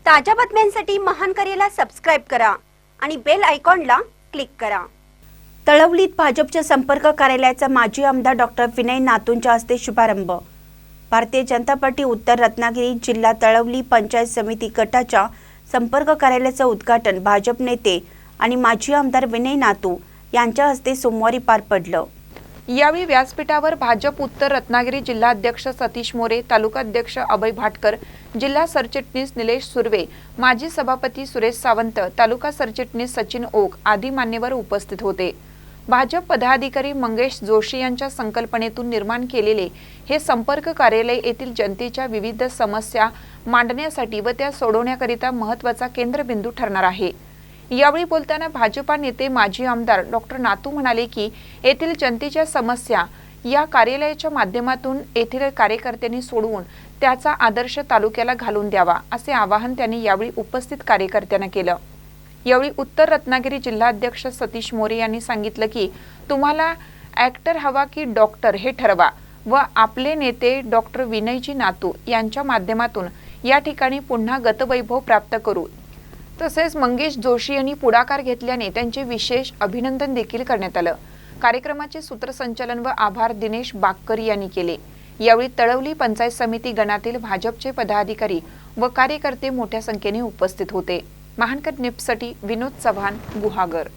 ताज्या बातम्यांसाठी महान करेला सबस्क्राइब करा आणि बेल आयकॉनला क्लिक करा। तळवलीत भाजपच्या संपर्क कार्यालयाचा माजी आमदार डॉक्टर विनय नातूंच्या हस्ते शुभारंभ। भारतीय जनता पार्टी उत्तर रत्नागिरी जिल्हा तळवली पंचायत समिती गटाच्या संपर्क कार्यालयाचे उद्घाटन भाजप नेते आणि माजी आमदार विनय नातू यांच्या हस्ते सोमवारी पार पडलं। यावेळी व्यासपीठावर भाजप उत्तर रत्नागिरी जिल्हाध्यक्ष सतीश मोरे, तालुकाध्यक्ष अभय भाटकर, जिल्हा सरचिटणीस निलेश सुर्वे, माजी सभापती सुरेश सावंत, तालुका सरचिटणीस सचिन ओक आदी मान्यवर उपस्थित होते। भाजप पदाधिकारी मंगेश जोशी यांच्या संकल्पनेतून निर्माण केलेले हे संपर्क कार्यालय येथील जनतेच्या विविध समस्या मांडण्यासाठी व त्या सोडवण्याकरिता महत्त्वाचा केंद्रबिंदू ठरणार आहे। यावेळी बोलताना भाजपा नेते माजी आमदार डॉक्टर नातू म्हणाले की येथील जनतेच्या समस्या या कार्यालयाच्या माध्यमातून येथील कार्यकर्त्यांनी सोडवून त्याचा आदर्श तालुक्याला घालून द्यावा असे आवाहन त्यांनी यावेळी उपस्थित कार्यकर्त्यांना केलं। यावेळी उत्तर रत्नागिरी जिल्हाध्यक्ष सतीश मोरे यांनी सांगितलं की तुम्हाला ऍक्टर हवा की डॉक्टर हे ठरवा व आपले नेते डॉक्टर विनयजी नातू यांच्या माध्यमातून या ठिकाणी पुन्हा गतवैभव प्राप्त करू। तसेच मंगेश जोशी यांनी पुढाकार घेतल्याने त्यांचे विशेष अभिनंदन देखील करण्यात आलं। कार्यक्रमाचे सूत्रसंचालन व आभार दिनेश बाक्कर यांनी केले। यावेळी तळवली पंचायत समिती गणातील भाजपचे पदाधिकारी व कार्यकर्ते मोठ्या संख्येने उपस्थित होते। महानकर न्यूजसाठी विनोद चव्हाण, गुहागर।